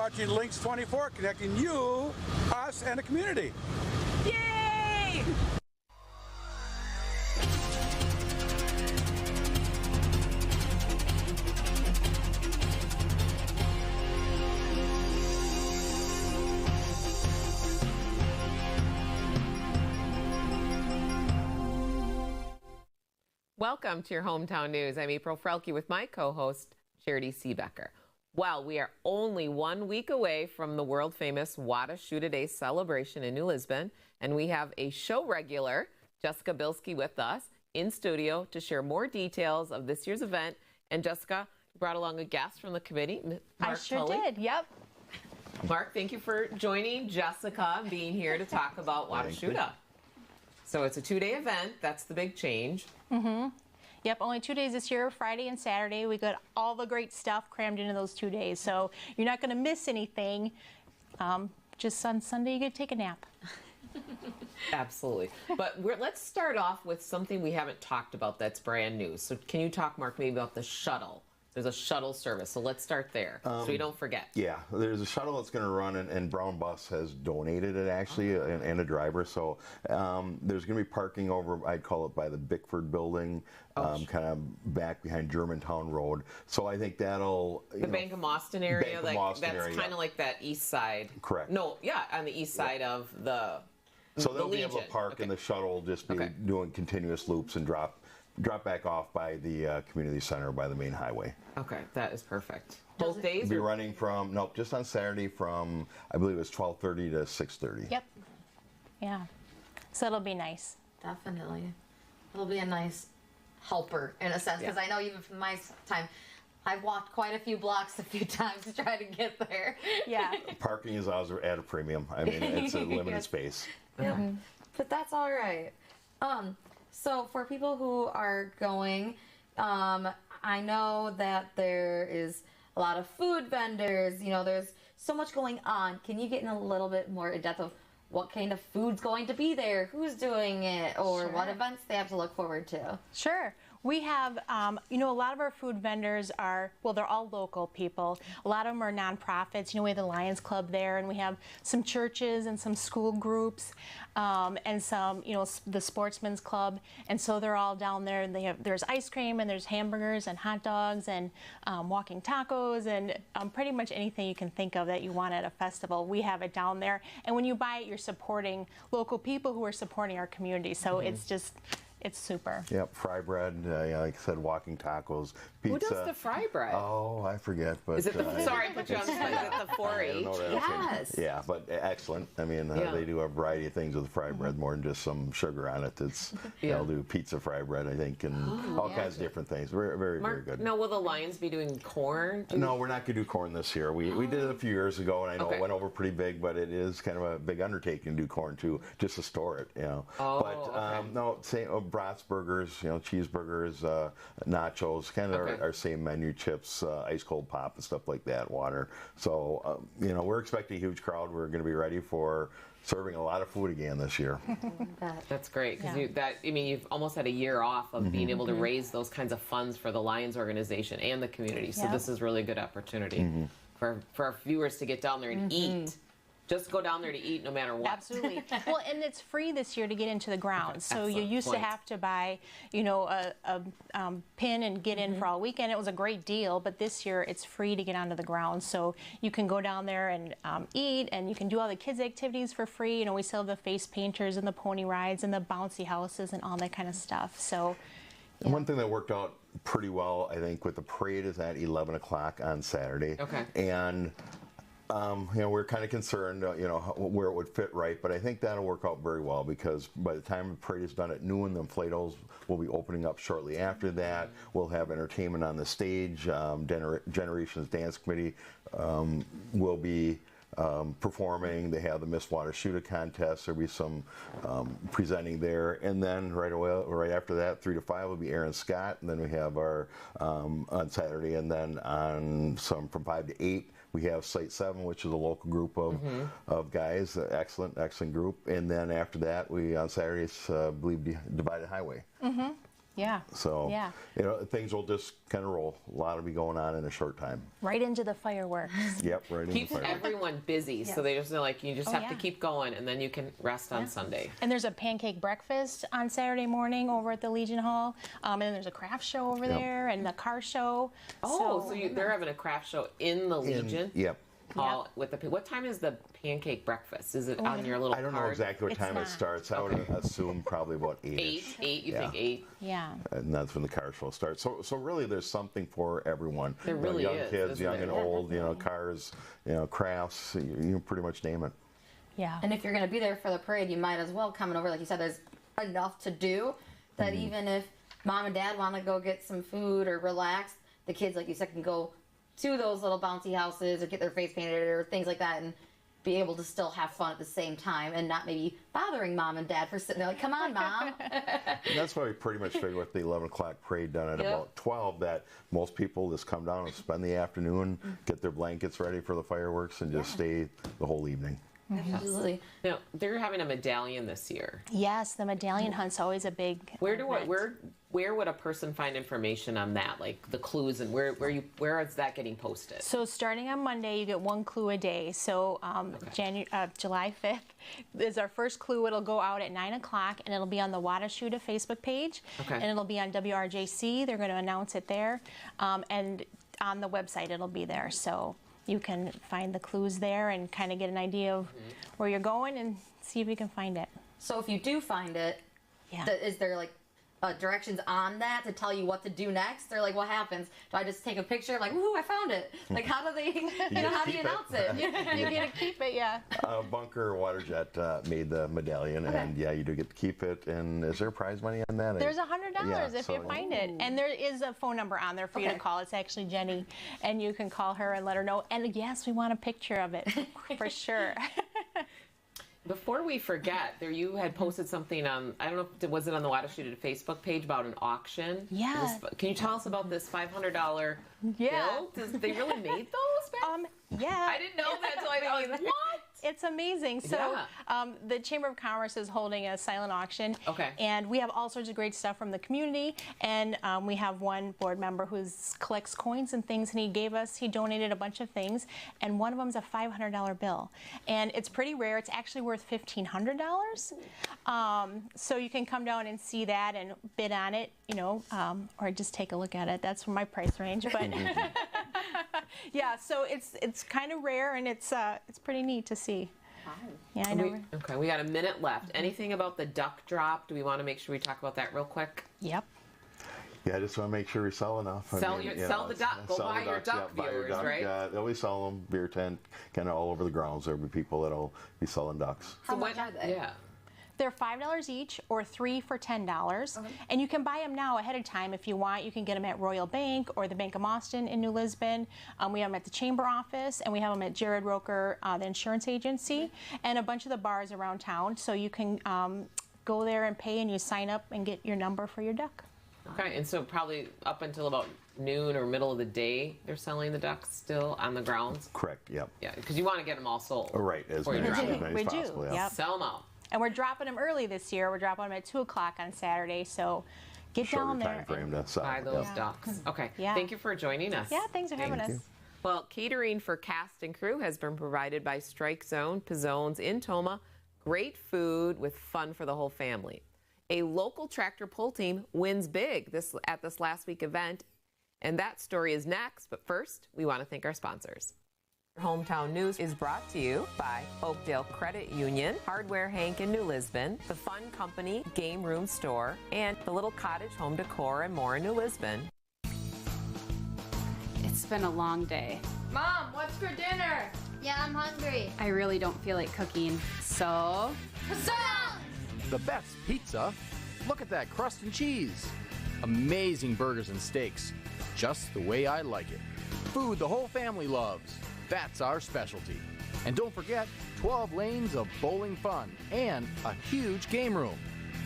watching Lynxx 24, connecting you, us, and the community. Yay! Welcome to your Hometown News. I'm April Frelke with my co-host, Charity Seebecker. Well, we are only 1 week away from the world-famous WaDu Shuda Days celebration in New Lisbon, and we have a show regular, Jessica Bilski, with us in studio to share more details of this year's event. And Jessica brought along a guest from the committee, Mark I sure Toelle. did, yep. Mark, thank you for joining Jessica and being here to talk about WaDu Shuda. So it's a 2-day event. That's the big change. Mm-hmm. Yep, only 2 days this year, Friday and Saturday. We got all the great stuff crammed into those 2 days, so you're not going to miss anything. Just on Sunday, you get to take a nap. Absolutely. But let's start off with something we haven't talked about that's brand new. So can you talk, Mark, maybe about the shuttle? There's a shuttle service, so let's start there so we don't forget. Yeah, there's a shuttle that's going to run, and Brown Bus has donated it actually, and a driver. So there's going to be parking over, I'd call it by the Bickford building, kind of back behind Germantown Road. So I think that'll... The Bank of Boston area, that's kind of like that east side. Correct. No, yeah, on the east side of the So they'll be able to Legion. park, and the shuttle will just be doing continuous loops and drop back off by the community center, by the main highway. Okay, that is perfect. Both days? It'll be running from, nope, just on Saturday from, I believe it's 12:30 to 6:30. Yep. Yeah. So it'll be nice. Definitely. It'll be a nice helper in a sense, because I know even from my time, I've walked quite a few blocks a few times to try to get there. Yeah. Parking is always at a premium. I mean, it's a limited space. Yeah. But that's all right. So for people who are going, I know that there is a lot of food vendors, you know, there's so much going on. Can you get in a little bit more in depth of what kind of food's going to be there, who's doing it, or what events they have to look forward to? Sure. We have, you know, a lot of our food vendors are, well, they're all local people. A lot of them are nonprofits. You know, we have the Lions Club there, and we have some churches and some school groups, and some, you know, the Sportsman's Club. And so they're all down there, and there's ice cream, and there's hamburgers and hot dogs and walking tacos and pretty much anything you can think of that you want at a festival. We have it down there. And when you buy it, you're supporting local people who are supporting our community. So it's just... It's super. Yep, fry bread, yeah, like I said, walking tacos, pizza. Who does the fry bread? Oh, I forget. But is it the, sorry, put you on the spot. Is it the 4-H? Yes. Yeah, but excellent. I mean, they do a variety of things with the fry bread, more than just some sugar on it. It's, they'll do pizza fry bread, I think, and all kinds of different things. Very, very, Mark, very good. Now, will the Lions be doing corn? No, we're not going to do corn this year. We did it a few years ago, and I know it went over pretty big, but it is kind of a big undertaking to do corn, too, just to store it, you know. No, brats, burgers, you know, cheeseburgers, nachos, kind of our same menu, chips, ice cold pop and stuff like that, water. So, you know, we're expecting a huge crowd. We're going to be ready for serving a lot of food again this year. That's great, because you've almost had a year off of being able to raise those kinds of funds for the Lions organization and the community. So this is really a good opportunity for our viewers to get down there and eat. Just go down there to eat no matter what. Absolutely. Well, and it's free this year to get into the grounds. So you used to have to buy, you know, a pin and get in for all weekend. It was a great deal, but this year it's free to get onto the grounds. So you can go down there and eat, and you can do all the kids' activities for free. You know, we still have the face painters and the pony rides and the bouncy houses and all that kind of stuff. So. And one thing that worked out pretty well, I think, with the parade is at 11 o'clock on Saturday. And you know, we're kind of concerned, you know, where it would fit right, but I think that'll work out very well, because by the time the parade is done at noon, the inflatables will be opening up shortly after that. We'll have entertainment on the stage. Generations Dance Committee will be performing. They have the Miss WaDu Shuda contest. There'll be some presenting there, and then right after that, 3 to 5 will be Aaron Scott, and then we have our on Saturday, and then on from 5 to 8. We have Site 7, which is a local group of guys, excellent group. And then after that, we on Saturdays believe Divided Highway. Yeah. So, yeah. Things will just kind of roll. A lot will be going on in a short time. Right into the fireworks. Yep, right into the Keeps fireworks. everyone busy, so they just you just have to keep going, and then you can rest on Sunday. And there's a pancake breakfast on Saturday morning over at the Legion Hall, and then there's a craft show over there, and the car show. Oh, so they're having a craft show in the Legion? Yep. Hall with what time is the pancake breakfast? Is it on your little I don't know card? exactly what time it starts. I would assume probably about 8. 8? You think 8? Yeah. And that's when the car show starts. So really, there's something for everyone. There really young is, kids, isn't young there? and old. Cars, crafts. You pretty much name it. Yeah. And if you're going to be there for the parade, you might as well come over. Like you said, there's enough to do that even if mom and dad want to go get some food or relax, the kids, like you said, can go to those little bouncy houses or get their face painted or things like that and be able to still have fun at the same time and not maybe bothering mom and dad for sitting there like, come on, mom. And that's why we pretty much figure with the 11 o'clock parade done at about 12 that most people just come down and spend the afternoon, get their blankets ready for the fireworks, and just stay the whole evening. Absolutely. Now, they're having a medallion this year. Yes, the medallion hunt's always a big Where would a person find information on that, like the clues, and where is that getting posted? So starting on Monday, you get 1 clue a day. So July 5th is our first clue. It'll go out at 9 o'clock, and it'll be on the WaDu Shuda Facebook page, and it'll be on WRJC. They're going to announce it there, and on the website it'll be there. So you can find the clues there and kind of get an idea of where you're going and see if you can find it. So if you do find it, is there like directions on that to tell you what to do next? Or like what happens? Do I just take a picture like, woohoo, I found it? Like how do they, how do you announce it? You get to keep it, yeah. Bunker Water Jet made the medallion, and you do get to keep it. And is there prize money on that? There's $100 if you find it. And there is a phone number on there for you to call. It's actually Jenny, and you can call her and let her know. And yes, we want a picture of it for sure. Before we forget, you had posted something on, I don't know, was it on the WaDu Shuda Facebook page about an auction? Yeah. Can you tell us about this $500 bill? They really made those back? Yeah. I didn't know that until I was like, what? It's amazing. So the Chamber of Commerce is holding a silent auction. Okay. And we have all sorts of great stuff from the community. And we have one board member who collects coins and things, and he donated a bunch of things. And one of them is a $500 bill. And it's pretty rare. It's actually worth $1,500. So you can come down and see that and bid on it, or just take a look at it. That's my price range. But yeah, so it's kind of rare, and it's pretty neat to see. Wow. Yeah, I know. We got a minute left. Anything about the duck drop? Do we want to make sure we talk about that real quick? Yep. Yeah, I just want to make sure we sell enough. Sell the duck. Go buy your duck, viewers, right? Yeah, they'll be selling them, beer tent, kind of all over the grounds. There'll be people that'll be selling ducks. How much are they? Yeah. They're $5 each, or 3 for $10. And you can buy them now ahead of time if you want. You can get them at Royal Bank or the Bank of Boston in New Lisbon. We have them at the Chamber office, and we have them at Jared Roker, the insurance agency, and a bunch of the bars around town. So you can go there and pay, and you sign up and get your number for your duck. Okay, and so probably up until about noon or middle of the day, they're selling the ducks still on the grounds? Correct, yep. Yeah, because you want to get them all sold. Right, as many as possible. We do, yeah. yep. Sell them out. And we're dropping them early this year. We're dropping them at 2 o'clock on Saturday. So get down there. Time frame to sell. Buy those ducks. Okay. Yeah. Thank you for joining us. Yeah, thanks for having us. Well, catering for cast and crew has been provided by Strike Zone Pizzones in Tomah. Great food with fun for the whole family. A local tractor pull team wins big at this last week event, and that story is next. But first, we want to thank our sponsors. Hometown News is brought to you by Oakdale Credit Union, Hardware Hank in New Lisbon, The Fun Company Game Room Store, and the Little Cottage Home Decor and more in New Lisbon. It's been a long day. Mom, what's for dinner? Yeah, I'm hungry. I really don't feel like cooking, so... The best pizza? Look at that crust and cheese. Amazing burgers and steaks. Just the way I like it. Food the whole family loves. That's our specialty. And don't forget, 12 lanes of bowling fun and a huge game room.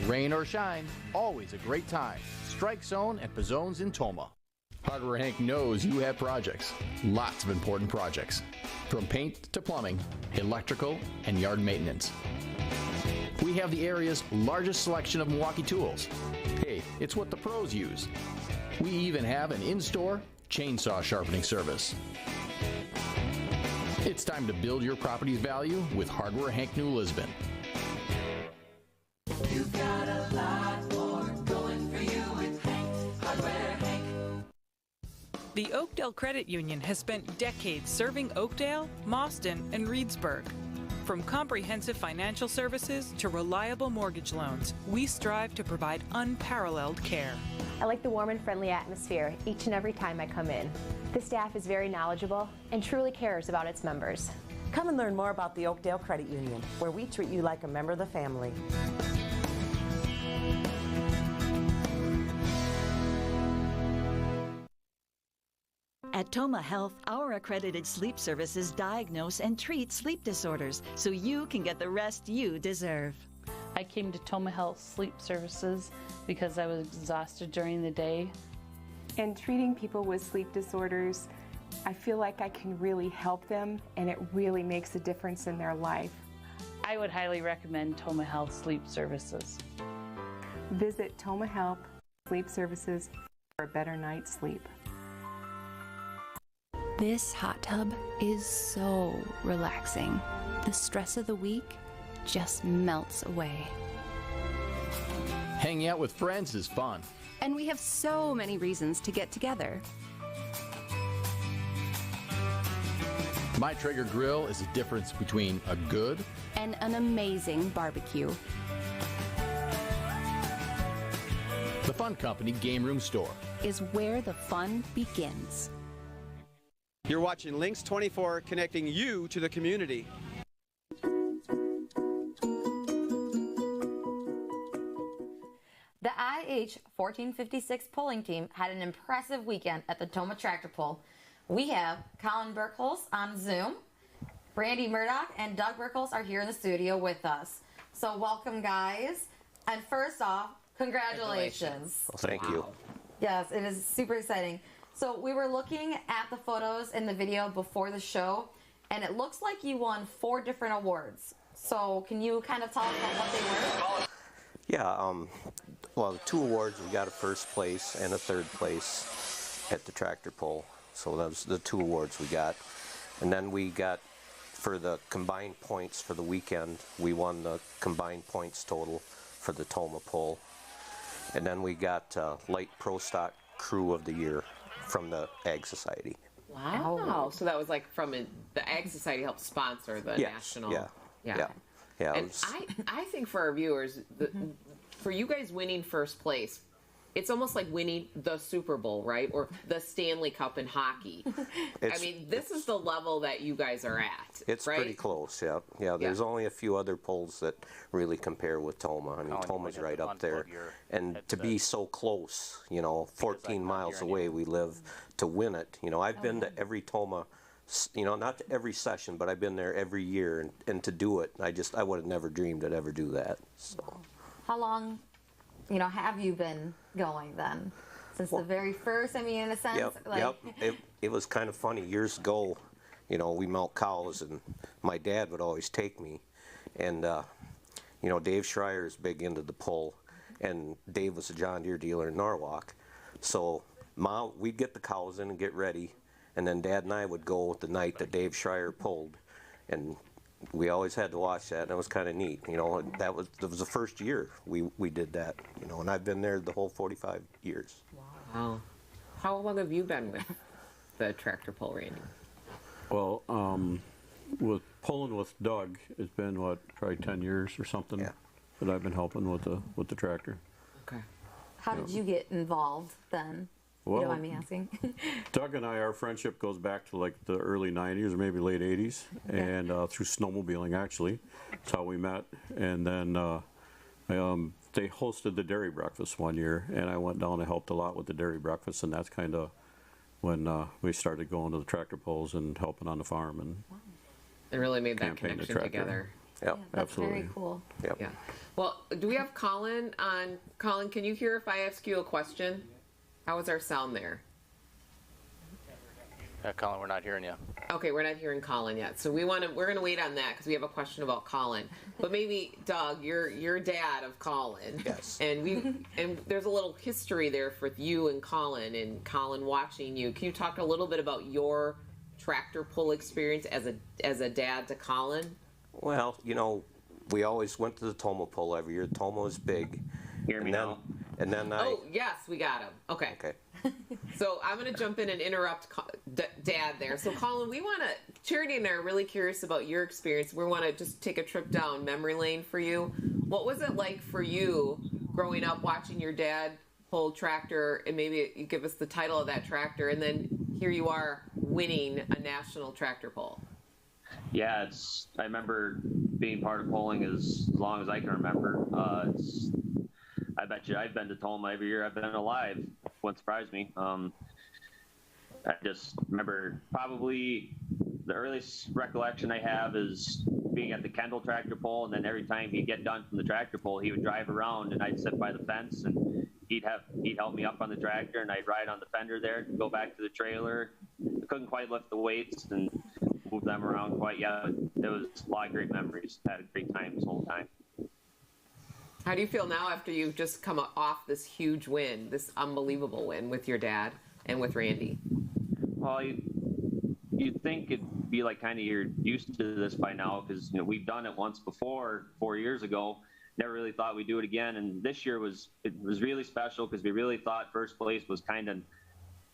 Rain or shine, always a great time. Strike Zone and Pizzones in Tomah. Hardware Hank knows you have projects. Lots of important projects. From paint to plumbing, electrical, and yard maintenance. We have the area's largest selection of Milwaukee tools. Hey, It's what the pros use. We even have an in-store chainsaw sharpening service. It's time to build your property's value with Hardware Hank New Lisbon. You've got a lot more going for you with Hank, Hardware Hank. The Oakdale Credit Union has spent decades serving Oakdale, Mauston, and Reedsburg. From comprehensive financial services to reliable mortgage loans, we strive to provide unparalleled care. I like the warm and friendly atmosphere each and every time I come in. The staff is very knowledgeable and truly cares about its members. Come and learn more about the Oakdale Credit Union, where we treat you like a member of the family. At Tomah Health, our accredited sleep services diagnose and treat sleep disorders so you can get the rest you deserve. I came to Tomah Health Sleep Services because I was exhausted during the day. And treating people with sleep disorders, I feel like I can really help them, and it really makes a difference in their life. I would highly recommend Tomah Health Sleep Services. Visit Tomah Health Sleep Services for a better night's sleep. This hot tub is so relaxing. The stress of the week just melts away. Hanging out with friends is fun. And we have so many reasons to get together. My Traeger grill is the difference between a good and an amazing barbecue. The Fun Company Game Room Store is where the fun begins. You're watching Lynxx 24, connecting you to the community. The IH 1456 polling team had an impressive weekend at the Tomah Tractor Pull. We have Colin Burkholz on Zoom. Brandy Murdoch and Doug Burkholz are here in the studio with us. So welcome, guys. And first off, congratulations. Well, thank you. Yes, it is super exciting. So we were looking at the photos in the video before the show, and it looks like you won 4 different awards. So can you kind of tell us about what they were? Yeah, well, the 2 awards, we got a first place and a third place at the tractor pull. So that was the 2 awards we got. And then we got, for the combined points for the weekend, we won the combined points total for the Tomah pull. And then we got Light Pro Stock Crew of the Year from the Ag Society. Wow. So that was like from the Ag Society helped sponsor the national. Yeah. And I think for our viewers, for you guys winning first place, it's almost like winning the Super Bowl, right? Or the Stanley Cup in hockey. I mean, this is the level that you guys are at. It's right? pretty close, yeah. There's only a few other polls that really compare with Tomah. I mean, Tomah's right up there. And to be so close, 14 miles away we live, to win it. I've been to every Tomah, not to every session, but I've been there every year. And to do it, I would have never dreamed I'd ever do that. So. How long, have you been going then? Since the very first, in a sense? Yep. It was kind of funny. Years ago, we milk cows, and my dad would always take me. And, Dave Schreier is big into the pull, and Dave was a John Deere dealer in Norwalk. So, we'd get the cows in and get ready, and then Dad and I would go the night that Dave Schreier pulled. And we always had to watch that, and it was kind of neat. That was the first year we did that. And I've been there the whole 45 years. Wow. How long have you been with the tractor pull, Randy? Well, with pulling with Doug, it's been probably 10 years or something that I've been helping with the tractor. Okay. How did you get involved then? Well, you don't mind me asking? Doug and our friendship goes back to like the early 90s or maybe late 80s, and through snowmobiling, actually. That's how we met. And then they hosted the dairy breakfast one year, and I went down and helped a lot with the dairy breakfast, and that's kind of when we started going to the tractor pulls and helping on the farm. And it really made that connection together. Yep, that's absolutely. Very cool. Yep. Yeah. Well, do we have Colin on? Colin, can you hear if I ask you a question? How was our sound there? Colin, we're not hearing you. Okay, we're not hearing Colin yet, so we're going to wait on that because we have a question about Colin. But maybe Doug, you're dad of Colin. Yes. And there's a little history there for you and Colin watching you. Can you talk a little bit about your tractor pull experience as a dad to Colin? Well, you know, we always went to the Tomah pull every year. Tomah was big. Hear me now? And then Oh, yes, we got him. Okay. Okay. So I'm going to jump in and interrupt Dad there. So Colin, Charity and I are really curious about your experience. We want to just take a trip down memory lane for you. What was it like for you growing up watching your dad pull tractor, and maybe you give us the title of that tractor, and then here you are winning a national tractor pull? Yeah, I remember being part of polling as long as I can remember. I bet you I've been to Tomah every year I've been alive. Wouldn't surprise me. I just remember probably the earliest recollection I have is being at the Kendall tractor pull, and then every time he'd get done from the tractor pull, he would drive around, and I'd sit by the fence, and he'd help me up on the tractor, and I'd ride on the fender there to go back to the trailer. I couldn't quite lift the weights and move them around quite yet. It was a lot of great memories. Had a great time this whole time. How do you feel now after you've just come off this huge win, this unbelievable win with your dad and with Randy? Well, you'd think it'd be like kind of you're used to this by now because we've done it once before 4 years ago. Never really thought we'd do it again, and this year was really special because we really thought first place was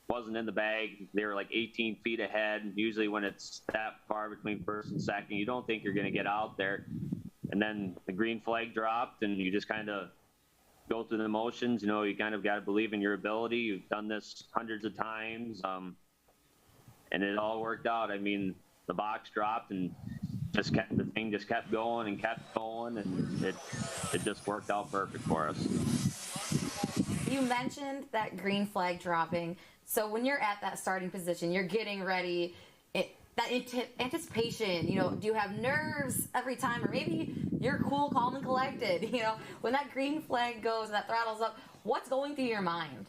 wasn't in the bag. They were like 18 feet ahead. Usually when it's that far between first and second, you don't think you're going to get out there. And then the green flag dropped, and you just kind of go through the motions. You kind of got to believe in your ability. You've done this hundreds of times, and it all worked out. I mean, the box dropped, and the thing just kept going, and it just worked out perfect for us. You mentioned that green flag dropping. So when you're at that starting position, you're getting ready. That anticipation, do you have nerves every time, or maybe you're cool, calm, and collected? When that green flag goes and that throttle's up, what's going through your mind?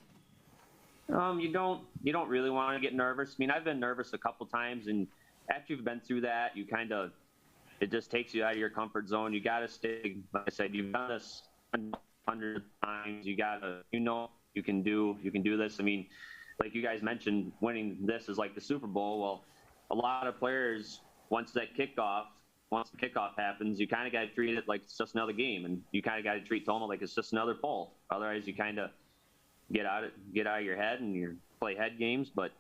You don't really want to get nervous. I mean, I've been nervous a couple times, and after you've been through that, it just takes you out of your comfort zone. You got to stay. Like I said, you've done this 100 times. You can do this. I mean, like you guys mentioned, winning this is like the Super Bowl. Well, a lot of players, once the kickoff happens, you kind of got to treat it like it's just another game, and you kind of got to treat Tomah like it's just another poll. Otherwise, you kind of get out of your head and you play head games. But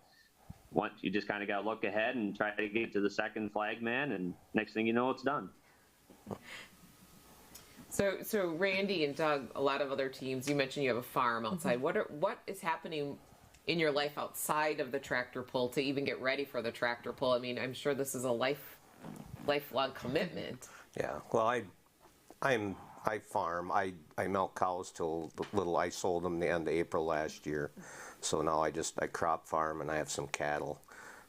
once you just kind of got to look ahead and try to get to the second flag man, and next thing you know, it's done. So Randy and Doug, a lot of other teams. You mentioned you have a farm outside. Mm-hmm. What is happening in your life outside of the tractor pull to even get ready for the tractor pull? I mean, I'm sure this is a lifelong commitment. Yeah. Well, I farm. I milk cows till I sold them the end of April last year. So now I crop farm, and I have some cattle.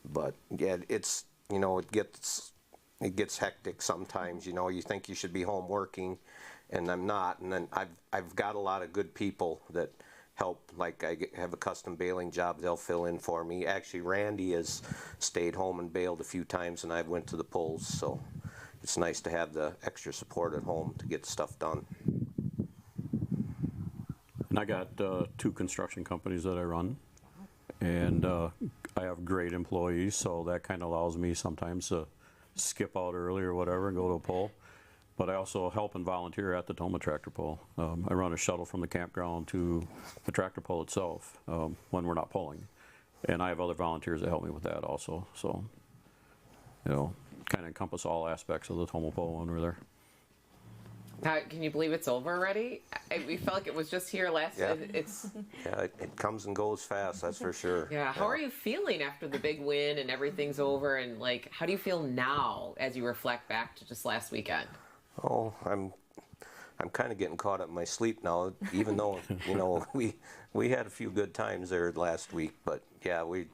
But yeah, it's it gets hectic sometimes. You think you should be home working, and I'm not. And then I've got a lot of good people that help. Like I have a custom baling job, they'll fill in for me. Actually, Randy has stayed home and baled a few times, and I went to the pulls, so it's nice to have the extra support at home to get stuff done. And I got 2 construction companies that I run, and I have great employees, so that kind of allows me sometimes to skip out early or whatever and go to a pull. But I also help and volunteer at the Tomah tractor pull. I run a shuttle from the campground to the tractor pull itself when we're not pulling. And I have other volunteers that help me with that also. So, kind of encompass all aspects of the Tomah pull when we're there. Can you believe it's over already? We felt like it was just here last night. Yeah, it comes and goes fast, that's for sure. Yeah. How are you feeling after the big win and everything's over? And how do you feel now as you reflect back to just last weekend? Oh, I'm kind of getting caught up in my sleep now, even though we had a few good times there last week. But yeah, we've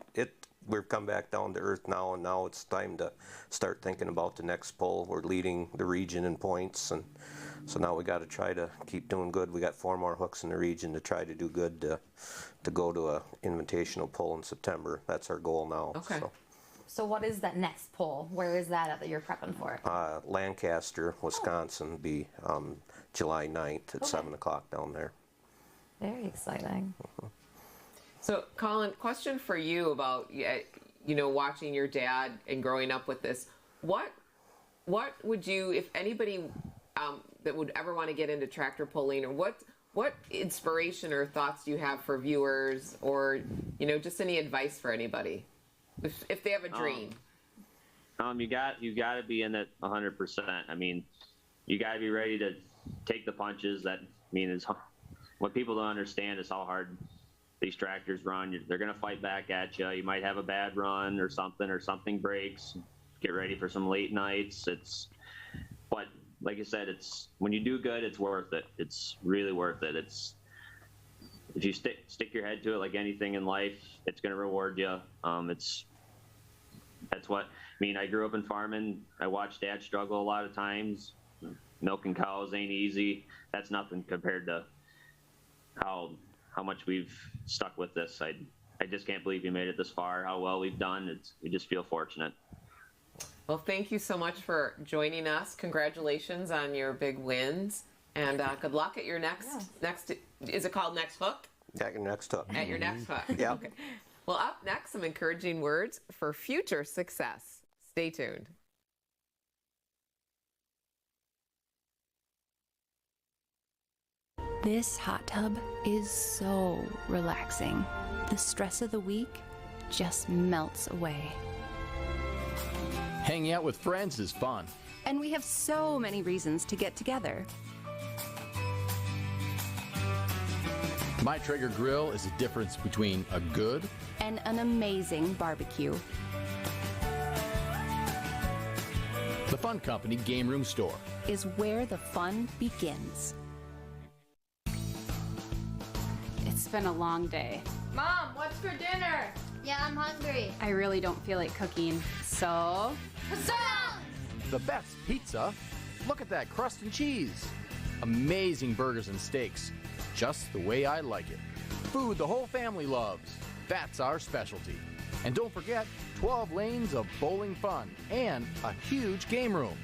come back down to earth now, and now it's time to start thinking about the next pull. We're leading the region in points, and so now we got to try to keep doing good. We got 4 more hooks in the region to try to do good to go to a invitational pull in September. That's our goal now. Okay. So. So what is that next poll? Where is that at that you're prepping for? Lancaster, Wisconsin, be July 9th at 7 o'clock down there. Very exciting. So, Colin, question for you about, you know, watching your dad and growing up with this. What would you, if anybody that would ever want to get into tractor pulling, or what inspiration or thoughts do you have for viewers, or, you know, just any advice for anybody if they have a dream? You got to be in it 100%. I mean, you got to be ready to take the punches. That is what people don't understand is how hard these tractors run. They're going to fight back at you. You might have a bad run or something breaks. Get ready for some late nights. But like I said, when you do good, it's worth it. It's really worth it. If you stick your head to it, like anything in life, it's going to reward you. That's what I mean. I grew up in farming. I watched Dad struggle a lot of times. Milking cows ain't easy. That's nothing compared to how much we've stuck with this. I just can't believe we made it this far. How well we've done. We just feel fortunate. Well, thank you so much for joining us. Congratulations on your big wins, and good luck at your next. Is it called Next Hook? At your next hook. At your next hook. Yeah. Okay. Well, up next, some encouraging words for future success. Stay tuned. This hot tub is so relaxing. The stress of the week just melts away. Hanging out with friends is fun. And we have so many reasons to get together. My Traeger grill is the difference between a good and an amazing barbecue. The Fun Company Game Room Store is where the fun begins. It's been a long day. Mom, what's for dinner? Yeah, I'm hungry. I really don't feel like cooking, so... The best pizza. Look at that crust and cheese. Amazing burgers and steaks. Just the way I like it. Food the whole family loves. That's our specialty. And don't forget, 12 lanes of bowling fun and a huge game room.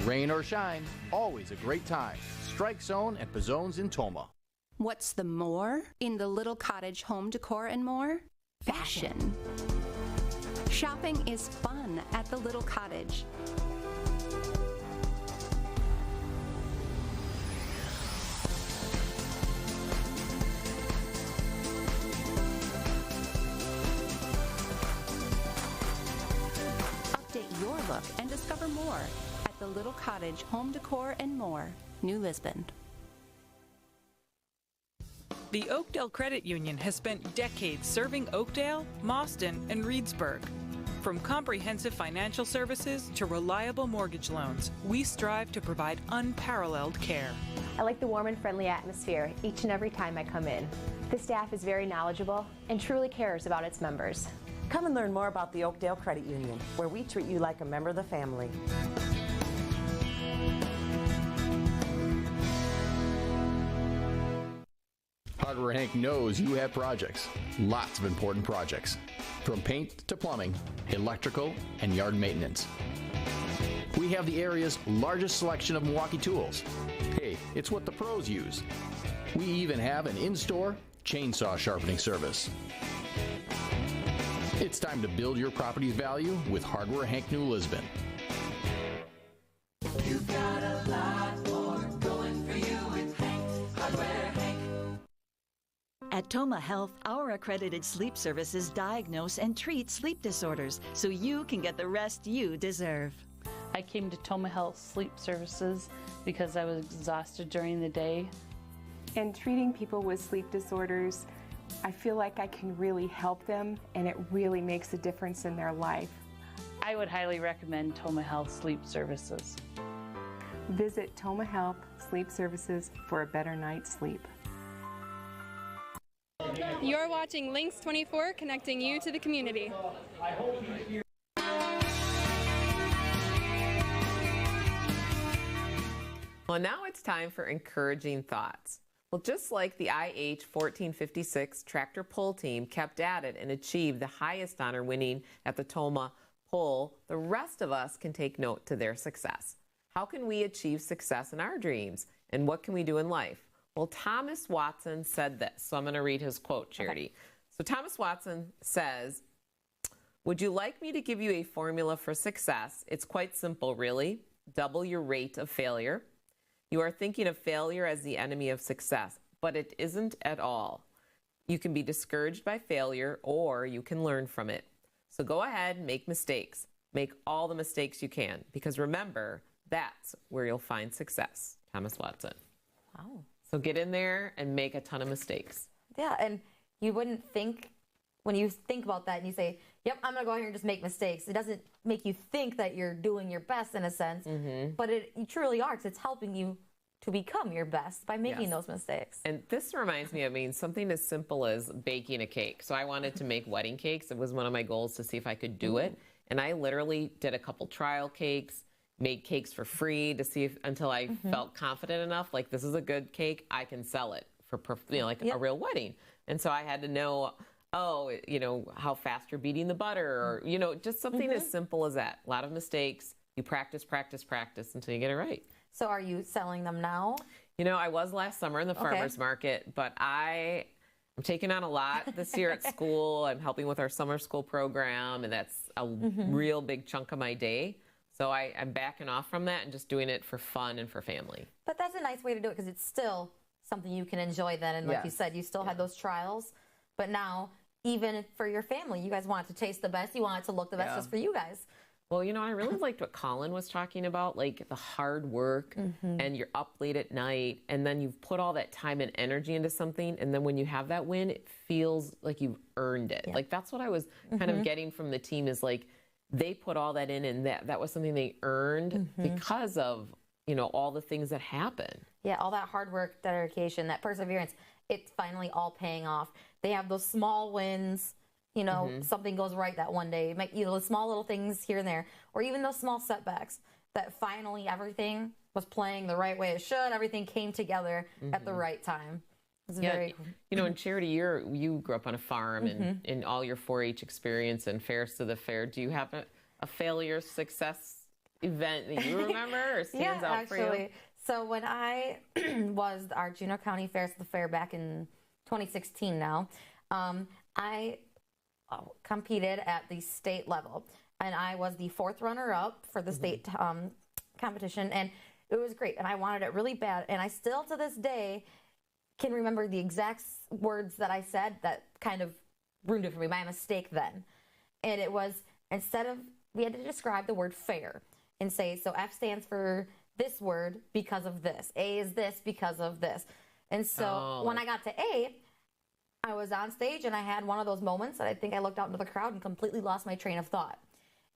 Rain or shine, always a great time. Strike Zone and Pizzone's in Tomah. What's the more in the little cottage home decor and more? Fashion. Shopping is fun at the little cottage. Update your look and discover more at the little cottage home decor and more, New Lisbon. The Oakdale Credit Union has spent decades serving Oakdale, Mauston, and Reedsburg. From comprehensive financial services to reliable mortgage loans, we strive to provide unparalleled care. I like the warm and friendly atmosphere each and every time I come in. The staff is very knowledgeable and truly cares about its members. Come and learn more about the Oakdale Credit Union, where we treat you like a member of the family. Hardware Hank knows you have projects, lots of important projects, from paint to plumbing, electrical, and yard maintenance. We have the area's largest selection of Milwaukee tools. Hey, it's what the pros use. We even have an in-store chainsaw sharpening service. It's time to build your property's value with Hardware Hank New Lisbon. You've got a lot more going for you with Hank, Hardware Hank. At Tomah Health, our accredited sleep services diagnose and treat sleep disorders so you can get the rest you deserve. I came to Tomah Health Sleep Services because I was exhausted during the day. And treating people with sleep disorders, I feel like I can really help them, and it really makes a difference in their life. I would highly recommend Tomah Health Sleep Services. Visit Tomah Health Sleep Services for a better night's sleep. You're watching Lynxx 24, connecting you to the community. Well, now it's time for encouraging thoughts. Well, just like the IH 1456 tractor pull team kept at it and achieved the highest honor, winning at the Tomah pull, the rest of us can take note to their success. How can we achieve success in our dreams? And what can we do in life? Well, Thomas Watson said this. So I'm going to read his quote, Charity. Okay. So Thomas Watson says, "Would you like me to give you a formula for success? It's quite simple, really. Double your rate of failure. You are thinking of failure as the enemy of success, but it isn't at all. You can be discouraged by failure, or you can learn from it. So go ahead and make mistakes. Make all the mistakes you can, because remember, that's where you'll find success." Thomas Watson. Wow. So get in there and make a ton of mistakes. Yeah, and you wouldn't think, when you think about that and you say, yep, I'm going to go out here and just make mistakes, it doesn't make you think that you're doing your best in a sense, but you truly are, because it's helping you to become your best by making those mistakes. And this reminds me, I mean, something as simple as baking a cake. So I wanted to make wedding cakes. It was one of my goals to see if I could do it. And I literally did a couple trial cakes, made cakes for free to see if, until I felt confident enough, like this is a good cake, I can sell it for, like a real wedding. And so I had to know, how fast you're beating the butter, or, just something as simple as that. A lot of mistakes. You practice, practice, practice until you get it right. So are you selling them now? I was last summer in the farmer's market, but I'm taking on a lot this year at school. I'm helping with our summer school program, and that's a real big chunk of my day. So I'm backing off from that and just doing it for fun and for family. But that's a nice way to do it, because it's still something you can enjoy then. And like you said, you still had those trials. But now, even for your family, you guys want it to taste the best. You want it to look the best just for you guys. Well, I really liked what Colin was talking about, like the hard work and you're up late at night and then you've put all that time and energy into something. And then when you have that win, it feels like you've earned it. Like that's what I was kind of getting from the team, is like they put all that in, and that was something they earned because of, all the things that happen. Yeah, all that hard work, dedication, that perseverance, it's finally all paying off. They have those small wins. Something goes right that one day. Small little things here and there, or even those small setbacks, that finally everything was playing the right way it should. Everything came together at the right time. It's very cool. In Charity, you grew up on a farm, and in all your 4-H experience and fairs to the fair, do you have a failure success event that you remember or stands out for you? So when I was our Juneau County Fairs to the Fair back in 2016 now, I competed at the state level, and I was the 4th runner-up for the state competition, and it was great, and I wanted it really bad, and I still to this day can remember the exact words that I said that kind of ruined it for me, my mistake then. And it was, we had to describe the word fair and say, so F stands for this word because of this, A is this because of this. And so when I got to A, I was on stage and I had one of those moments that I think I looked out into the crowd and completely lost my train of thought.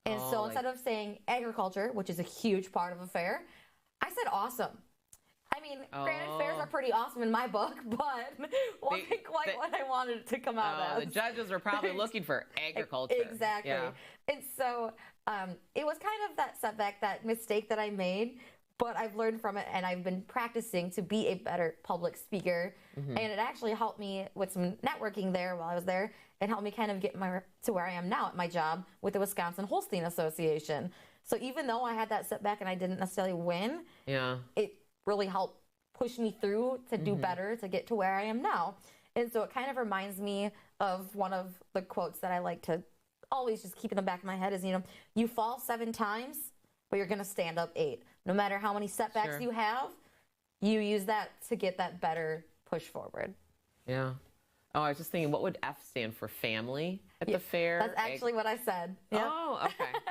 And so instead of saying agriculture, which is a huge part of a fair, I said awesome. I mean, granted, fairs are pretty awesome in my book, but wasn't quite what I wanted it to come out as. The judges were probably looking for agriculture. Exactly. Yeah. And so it was kind of that setback, that mistake that I made, but I've learned from it, and I've been practicing to be a better public speaker. And it actually helped me with some networking there while I was there, and helped me kind of get to where I am now at my job with the Wisconsin Holstein Association. So even though I had that setback and I didn't necessarily win, it really helped push me through to do better, to get to where I am now. And so it kind of reminds me of one of the quotes that I like to always just keep in the back of my head is, you fall 7 times, but you're going to stand up 8. No matter how many setbacks you have, you use that to get that better push forward. Yeah. Oh, I was just thinking, what would F stand for? Family at the fair? That's actually what I said. Yeah. Oh,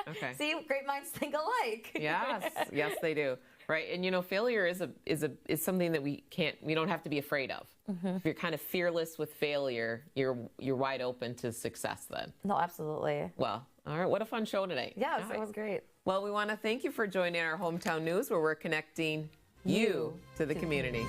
okay. See, great minds think alike. Yes, they do. Right, and failure is something that we don't have to be afraid of. If you're kind of fearless with failure, you're wide open to success then. No, absolutely. Well, all right, what a fun show today. Yes, it was great. Well, we want to thank you for joining our Hometown News, where we're connecting you to the community.